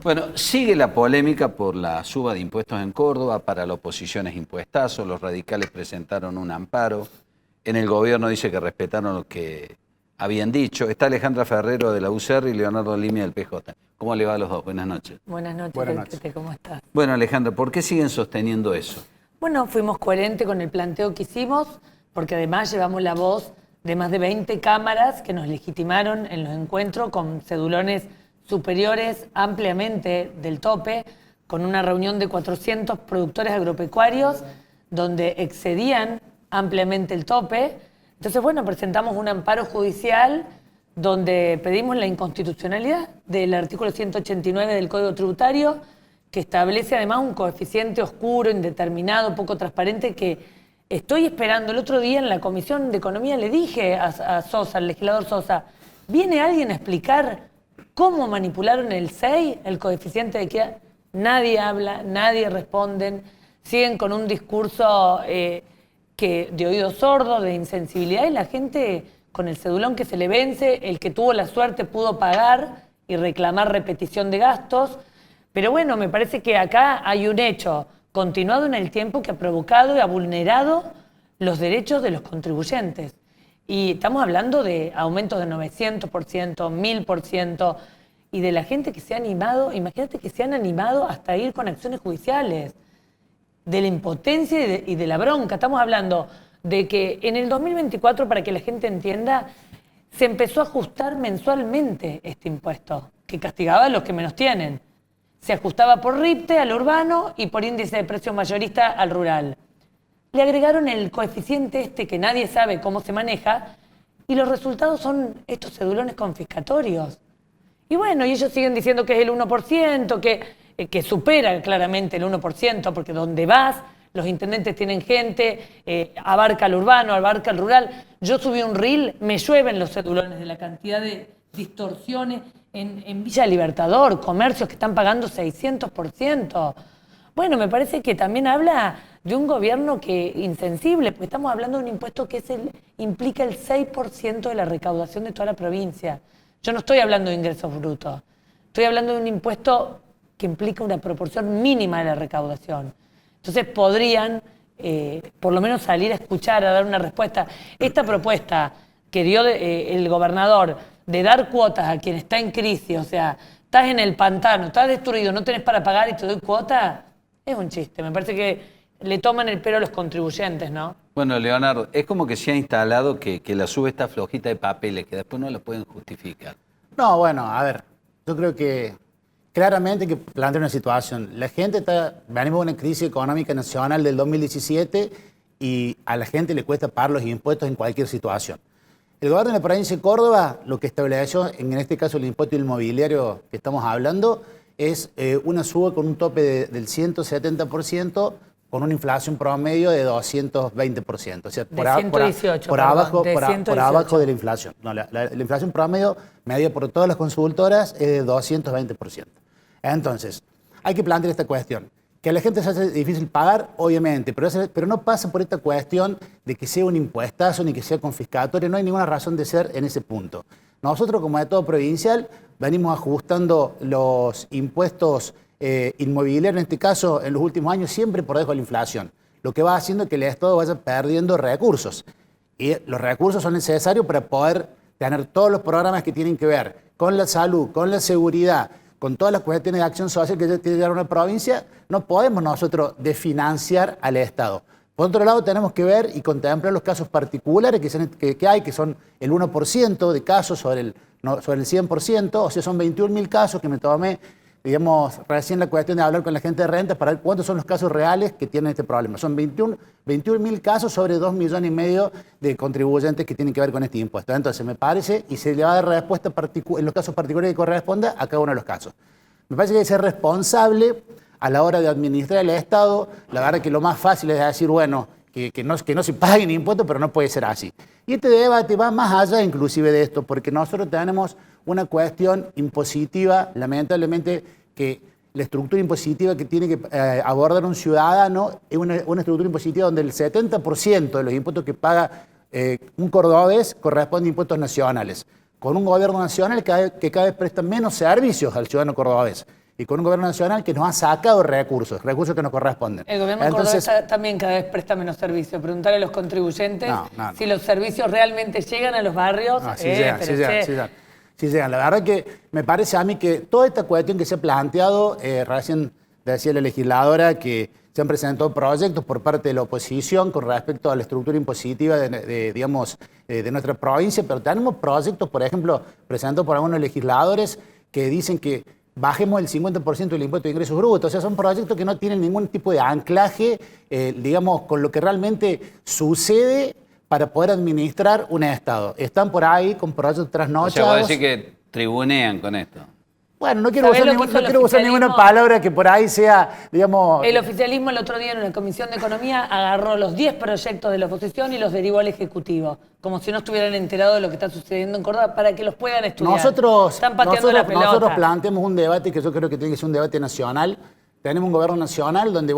Bueno, sigue la polémica por la suba de impuestos en Córdoba. Para la oposición es impuestazo. Los radicales presentaron un amparo. En el gobierno dice que respetaron lo que habían dicho. Está Alejandra Ferrero de la UCR y Leonardo Limia del PJ. ¿Cómo le va a los dos? Buenas noches. Buenas noches, Buenas noches. Tete, ¿cómo estás? Bueno, Alejandra, ¿por qué siguen sosteniendo eso? Bueno, fuimos coherentes con el planteo que hicimos, porque además llevamos la voz de más de 20 cámaras que nos legitimaron en los encuentros con cedulones superiores ampliamente del tope, con una reunión de 400 productores agropecuarios donde excedían ampliamente el tope. Entonces, bueno, presentamos un amparo judicial donde pedimos la inconstitucionalidad del artículo 189 del Código Tributario, que establece además un coeficiente oscuro, indeterminado, poco transparente, que estoy esperando. El otro día en la Comisión de Economía le dije a Sosa, al legislador Sosa, ¿viene alguien a explicar cómo manipularon el 6, el coeficiente de equidad? Nadie habla, nadie responde, siguen con un discurso de oído sordo, de insensibilidad, y la gente con el cedulón que se le vence, el que tuvo la suerte pudo pagar y reclamar repetición de gastos. Pero bueno, me parece que acá hay un hecho continuado en el tiempo que ha provocado y ha vulnerado los derechos de los contribuyentes. Y estamos hablando de aumentos de 900%, 1000%, y de la gente que se ha animado, imagínate que se han animado hasta ir con acciones judiciales, de la impotencia y de la bronca. Estamos hablando de que en el 2024, para que la gente entienda, se empezó a ajustar mensualmente este impuesto, que castigaba a los que menos tienen. Se ajustaba por RIPTE al urbano y por índice de precios mayorista al rural. Le agregaron el coeficiente este que nadie sabe cómo se maneja y los resultados son estos cedulones confiscatorios. Y bueno, y ellos siguen diciendo que es el 1%, que supera claramente el 1%, porque donde vas, los intendentes tienen gente, abarca el urbano, abarca el rural. Yo subí un reel, me llueven los cedulones de la cantidad de distorsiones en Villa Libertador, comercios que están pagando 600%. Bueno, me parece que también habla de un gobierno que insensible, porque estamos hablando de un impuesto que implica el 6% de la recaudación de toda la provincia. Yo no estoy hablando de ingresos brutos, estoy hablando de un impuesto que implica una proporción mínima de la recaudación. Entonces podrían, por lo menos, salir a escuchar, a dar una respuesta. Esta propuesta que dio el gobernador de dar cuotas a quien está en crisis, o sea, estás en el pantano, estás destruido, no tenés para pagar y te doy cuota, es un chiste. Me parece que le toman el pelo a los contribuyentes, ¿no? Bueno, Leonardo, es como que se ha instalado que la sube esta flojita de papeles, que después no la pueden justificar. No, bueno, a ver, yo creo que claramente que plantea una situación. La gente venimos de una crisis económica nacional del 2017 y a la gente le cuesta pagar los impuestos en cualquier situación. El gobierno de la provincia de Córdoba lo que estableció, en este caso el impuesto inmobiliario que estamos hablando, es una suba con un tope del 170%, con una inflación promedio de 220%. O sea, por abajo de la inflación. No, la inflación promedio, medida por todas las consultoras, es de 220%. Entonces, hay que plantear esta cuestión. Que a la gente se hace difícil pagar, obviamente, pero no pasa por esta cuestión de que sea un impuestazo ni que sea confiscatorio. No hay ninguna razón de ser en ese punto. Nosotros, como de todo provincial, venimos ajustando los impuestos inmobiliarios, en este caso, en los últimos años, siempre por debajo de la inflación. Lo que va haciendo que el Estado vaya perdiendo recursos. Y los recursos son necesarios para poder tener todos los programas que tienen que ver con la salud, con la seguridad, con todas las cuestiones de acción social que tiene que dar una provincia. No podemos nosotros desfinanciar al Estado. Por otro lado, tenemos que ver y contemplar los casos particulares que hay, que son el 1% de casos sobre el 100%, o sea, son 21.000 casos que me tomé, digamos, recién la cuestión de hablar con la gente de renta para ver cuántos son los casos reales que tienen este problema. Son 21.000 casos sobre 2,5 millones de contribuyentes que tienen que ver con este impuesto. Entonces, me parece, y se le va a dar respuesta en los casos particulares que corresponda a cada uno de los casos. Me parece que hay que ser responsable a la hora de administrar el Estado. La verdad que lo más fácil es decir, bueno, que no se paguen impuestos, pero no puede ser así. Y este debate va más allá inclusive de esto, porque nosotros tenemos una cuestión impositiva, lamentablemente, que la estructura impositiva que tiene que abordar un ciudadano es una estructura impositiva donde el 70% de los impuestos que paga un cordobés corresponde a impuestos nacionales. con un gobierno nacional que cada vez presta menos servicios al ciudadano cordobés y con un gobierno nacional que nos ha sacado recursos que nos corresponden. El gobierno cordobés también cada vez presta menos servicios. Preguntarle a los contribuyentes si los servicios realmente llegan a los barrios. Sí llegan. La verdad que me parece a mí que toda esta cuestión que se ha planteado, recién decía la legisladora que se han presentado proyectos por parte de la oposición con respecto a la estructura impositiva de nuestra provincia, pero tenemos proyectos, por ejemplo, presentados por algunos legisladores que dicen que bajemos el 50% del impuesto de ingresos brutos. O sea, son proyectos que no tienen ningún tipo de anclaje, con lo que realmente sucede para poder administrar un Estado. Están por ahí con proyectos trasnochados. O sea, vos decís que tribunean con esto. Bueno, no quiero usar ninguna palabra que por ahí sea, digamos... El oficialismo el otro día en una comisión de economía agarró los 10 proyectos de la oposición y los derivó al Ejecutivo, como si no estuvieran enterados de lo que está sucediendo en Córdoba, para que los puedan estudiar. Están pateando la pelota. Nosotros planteamos un debate que yo creo que tiene que ser un debate nacional. Tenemos un gobierno nacional donde,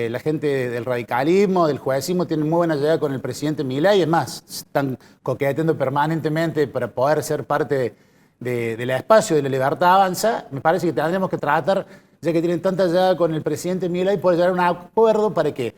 la gente del radicalismo, del juecismo, tienen muy buena llegada con el presidente Milei. Es más, están coqueteando permanentemente para poder ser parte del espacio de la libertad avanza. Me parece que tendremos que tratar, ya que tienen tanta llegada con el presidente Milei, poder llegar a un acuerdo para que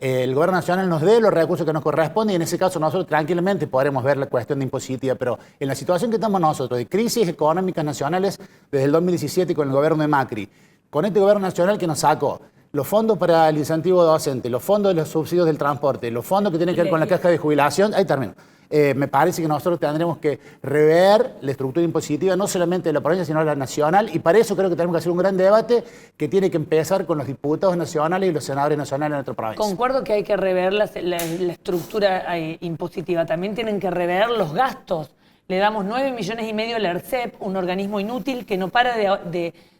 el gobierno nacional nos dé los recursos que nos corresponden y en ese caso nosotros tranquilamente podremos ver la cuestión de impositiva. Pero en la situación que estamos nosotros, de crisis económicas nacionales desde el 2017 con el gobierno de Macri, con este gobierno nacional que nos sacó los fondos para el incentivo docente, los fondos de los subsidios del transporte, los fondos que tienen que ver con la caja de jubilación, ahí termino. Me parece que nosotros tendremos que rever la estructura impositiva, no solamente de la provincia, sino de la nacional, y para eso creo que tenemos que hacer un gran debate que tiene que empezar con los diputados nacionales y los senadores nacionales de nuestra provincia. Concuerdo que hay que rever la estructura impositiva, también tienen que rever los gastos. Le damos 9,5 millones al ERCEP, un organismo inútil que no para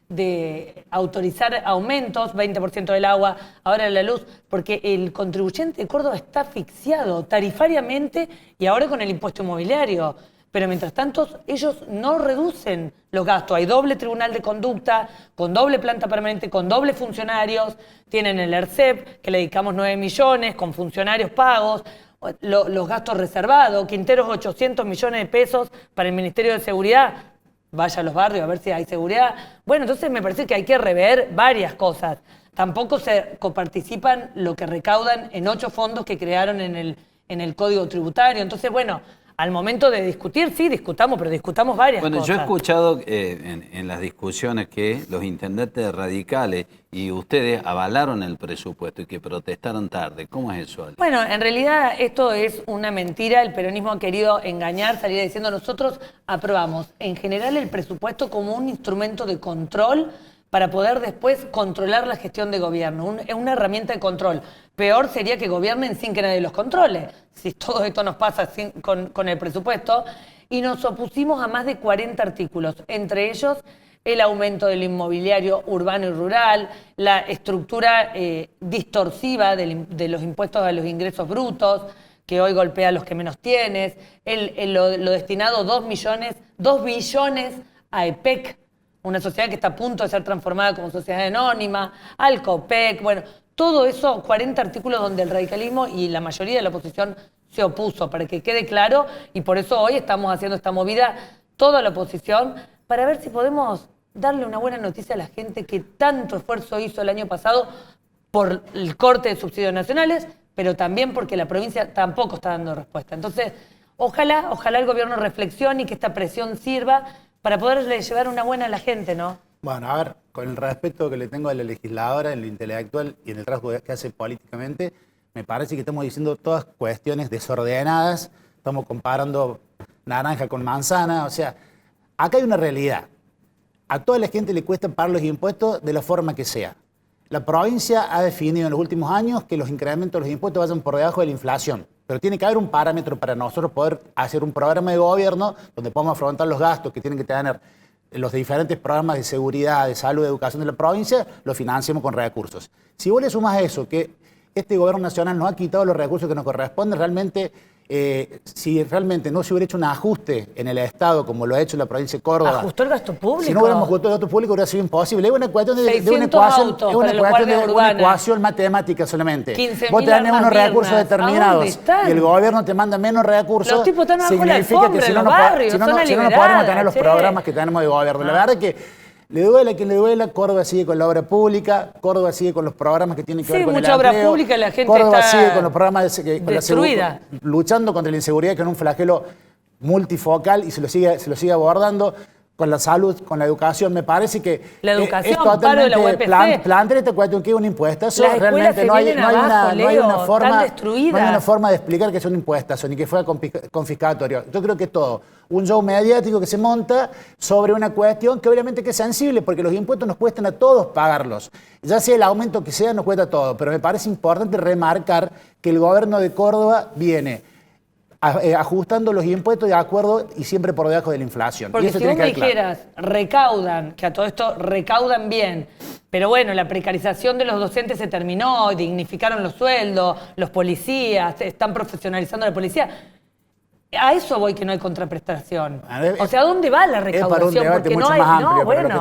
de autorizar aumentos, 20% del agua, ahora de la luz, porque el contribuyente de Córdoba está asfixiado tarifariamente y ahora con el impuesto inmobiliario. Pero mientras tanto, ellos no reducen los gastos. Hay doble tribunal de conducta, con doble planta permanente, con doble funcionarios. Tienen el ERCEP, que le dedicamos 9 millones, con funcionarios pagos. Los gastos reservados, Quinteros 800 millones de pesos para el Ministerio de Seguridad. Vaya a los barrios a ver si hay seguridad. Bueno, entonces me parece que hay que rever varias cosas. Tampoco se coparticipan lo que recaudan en 8 fondos que crearon en el Código Tributario. Entonces, al momento de discutir, sí, discutamos, pero discutamos varias cosas. Yo he escuchado en las discusiones que los intendentes radicales y ustedes avalaron el presupuesto y que protestaron tarde. ¿Cómo es eso, Ale? Bueno, en realidad esto es una mentira. El peronismo ha querido engañar, salir diciendo nosotros aprobamos en general el presupuesto como un instrumento de control para poder después controlar la gestión de gobierno. Es una herramienta de control. Peor sería que gobiernen sin que nadie los controle, si todo esto nos pasa con el presupuesto. Y nos opusimos a más de 40 artículos, entre ellos el aumento del inmobiliario urbano y rural, la estructura distorsiva de los impuestos a los ingresos brutos, que hoy golpea a los que menos tienes, lo destinado 2 billones a EPEC, una sociedad que está a punto de ser transformada como sociedad anónima, al COPEC, todo eso, 40 artículos donde el radicalismo y la mayoría de la oposición se opuso, para que quede claro, y por eso hoy estamos haciendo esta movida, toda la oposición, para ver si podemos darle una buena noticia a la gente que tanto esfuerzo hizo el año pasado por el corte de subsidios nacionales, pero también porque la provincia tampoco está dando respuesta. Entonces, ojalá el gobierno reflexione y que esta presión sirva para poderle llevar una buena a la gente, ¿no? Bueno, a ver, con el respeto que le tengo a la legisladora en lo intelectual y en el trabajo que hace políticamente, me parece que estamos diciendo todas cuestiones desordenadas, estamos comparando naranja con manzana, o sea, acá hay una realidad. A toda la gente le cuesta pagar los impuestos de la forma que sea. La provincia ha definido en los últimos años que los incrementos de los impuestos vayan por debajo de la inflación. Pero tiene que haber un parámetro para nosotros poder hacer un programa de gobierno donde podamos afrontar los gastos que tienen que tener los diferentes programas de seguridad, de salud, de educación de la provincia, lo financiamos con recursos. Si vos le sumás a eso, que este gobierno nacional nos ha quitado los recursos que nos corresponden, realmente si realmente no se hubiera hecho un ajuste en el Estado, como lo ha hecho la provincia de Córdoba. ¿Ajustó el gasto público? Si no hubiéramos ajustado el gasto público, hubiera sido imposible. Es una cuestión de una 600 ecuación, autos es una para los cuestión de guardias una urbanas. ecuación matemática solamente. 15.000 Vos tenés armas unos recursos birnas. ¿A determinados dónde están? y el gobierno te manda menos recursos. Los tipos están bajo la significa alfombra que si en no, los no, barrios, si no, zona si no, no liberada, podemos tener los che. programas que tenemos de gobierno. La verdad es que le duele a quien le duela, Córdoba sigue con la obra pública, Córdoba sigue con los programas que tienen que ver con el mucha obra empleo, pública, la gente Córdoba está sigue con los programas con destruida. luchando contra la inseguridad, que es un flagelo multifocal y se lo sigue abordando. Con la salud, con la educación, me parece que la educación, es totalmente paro de la UPC. plantear esta cuestión que es un impuestazo. Las escuelas Realmente se no hay vienen una abajo, Leo, forma, están destruidas. no hay una forma de explicar que es un impuestazo ni que fuera confiscatorio. Yo creo que es todo un show mediático que se monta sobre una cuestión que obviamente que es sensible, porque los impuestos nos cuestan a todos pagarlos. Ya sea el aumento que sea, nos cuesta a todos. Pero me parece importante remarcar que el gobierno de Córdoba viene ajustando los impuestos de acuerdo y siempre por debajo de la inflación. Porque y eso si tiene vos me que quedar claro. dijeras, recaudan, que a todo esto recaudan bien, pero bueno, la precarización de los docentes se terminó, dignificaron los sueldos, los policías, están profesionalizando a la policía. A eso voy que no hay contraprestación. Ver, o sea, ¿a dónde va la recaudación? Es para un debate porque mucho no hay, más amplio, no, pero bueno, lo que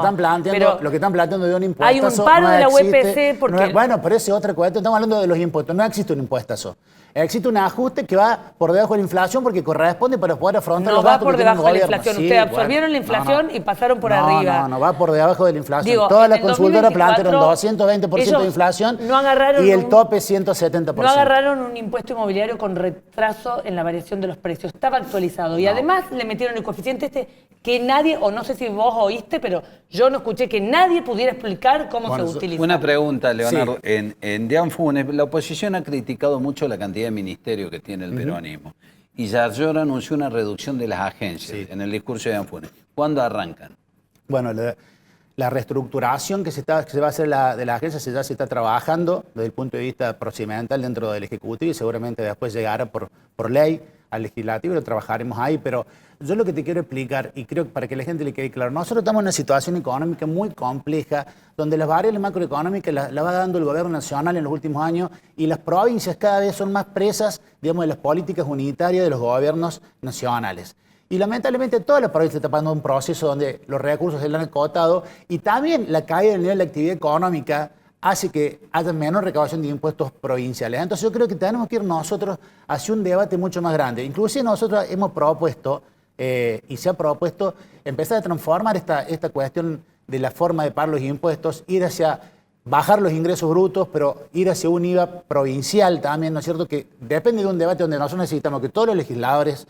están planteando de un impuesto. hay un paro no de la existe, UPC porque... no es, bueno, pero esa es otra cuestión. Estamos hablando de los impuestos. No existe un impuestazo. Existe un ajuste que va por debajo de la inflación porque corresponde para poder afrontar los gastos que tiene el gobierno. No va por debajo de la inflación. Sí, Ustedes absorbieron la inflación y pasaron por arriba. No, va por debajo de la inflación. Digo, todas las en consultoras 2024, plantearon 220% de inflación no y el tope 170%. No agarraron un impuesto inmobiliario con retraso en la variación de los precios. Estaba actualizado. Y además le metieron el coeficiente que nadie, o no sé si vos oíste, pero yo no escuché que nadie pudiera explicar cómo se utiliza. Una pregunta, Leonardo. Sí. En Dean Funes, la oposición ha criticado mucho la cantidad de ministerios que tiene el peronismo. Y Yarlora anunció una reducción de las agencias en el discurso de Dean Funes. ¿Cuándo arrancan? Bueno, la reestructuración que se va a hacer de las agencias ya se está trabajando desde el punto de vista procedimental dentro del Ejecutivo y seguramente después llegará por ley al Legislativo y lo trabajaremos ahí, pero yo lo que te quiero explicar, y creo que para que la gente le quede claro, nosotros estamos en una situación económica muy compleja, donde las variables macroeconómicas las va dando el gobierno nacional en los últimos años y las provincias cada vez son más presas, digamos, de las políticas unitarias de los gobiernos nacionales. Y lamentablemente todas las provincias están pasando un proceso donde los recursos se le han acotado y también la caída del nivel de actividad económica hace que haya menor recaudación de impuestos provinciales. Entonces yo creo que tenemos que ir nosotros hacia un debate mucho más grande. Inclusive nosotros hemos propuesto, y se ha propuesto, empezar a transformar esta cuestión de la forma de pagar los impuestos, ir hacia bajar los ingresos brutos, pero ir hacia un IVA provincial también, ¿no es cierto? Que depende de un debate donde nosotros necesitamos que todos los legisladores,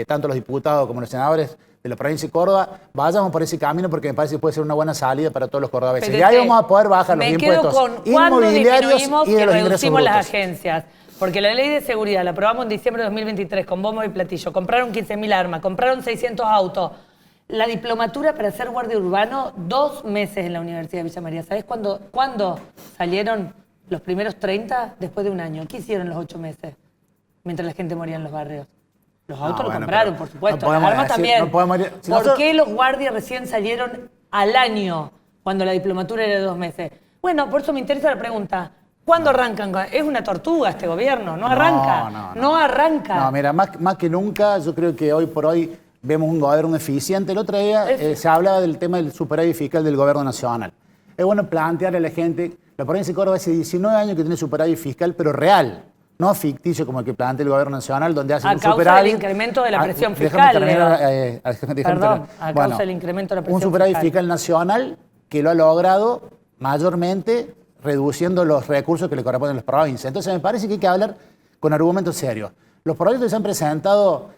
tanto los diputados como los senadores de la provincia de Córdoba, vayamos por ese camino porque me parece que puede ser una buena salida para todos los cordobeses. Y ahí vamos a poder bajar los impuestos inmobiliarios y de los ingresos brutos. Las agencias. Porque la ley de seguridad la aprobamos en diciembre de 2023 con bombos y platillos. Compraron 15.000 armas, compraron 600 autos. La diplomatura para ser guardia urbano, 2 meses en la Universidad de Villa María. ¿Sabés cuándo salieron los primeros 30? Después de un año. ¿Qué hicieron los 8 meses? Mientras la gente moría en los barrios. Los autos lo compraron, por supuesto. Las armas también. ¿Por qué los guardias recién salieron al año cuando la diplomatura era de 2 meses? Bueno, por eso me interesa la pregunta. ¿Cuándo arrancan? Es una tortuga este gobierno. No arranca. No arranca. No, mira, más que nunca, yo creo que hoy por hoy vemos un gobierno eficiente. El otro día se hablaba del tema del superávit fiscal del gobierno nacional. Es bueno plantearle a la gente, la provincia de Córdoba hace 19 años que tiene superávit fiscal, pero real. No ficticio como el que plantea el gobierno nacional, donde hace un superávit. A causa del incremento de la presión fiscal. Perdón, a causa del incremento de la presión fiscal. Un superávit fiscal nacional que lo ha logrado mayormente reduciendo los recursos que le corresponden a las provincias. Entonces me parece que hay que hablar con argumentos serios. Los proyectos que se han presentado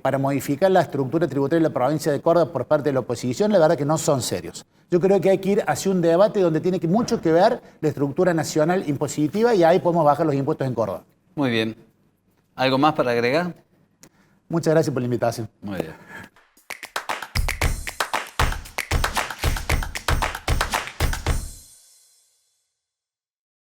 para modificar la estructura tributaria de la provincia de Córdoba por parte de la oposición, la verdad que no son serios. Yo creo que hay que ir hacia un debate donde tiene mucho que ver la estructura nacional impositiva y ahí podemos bajar los impuestos en Córdoba. Muy bien. ¿Algo más para agregar? Muchas gracias por la invitación. Muy bien.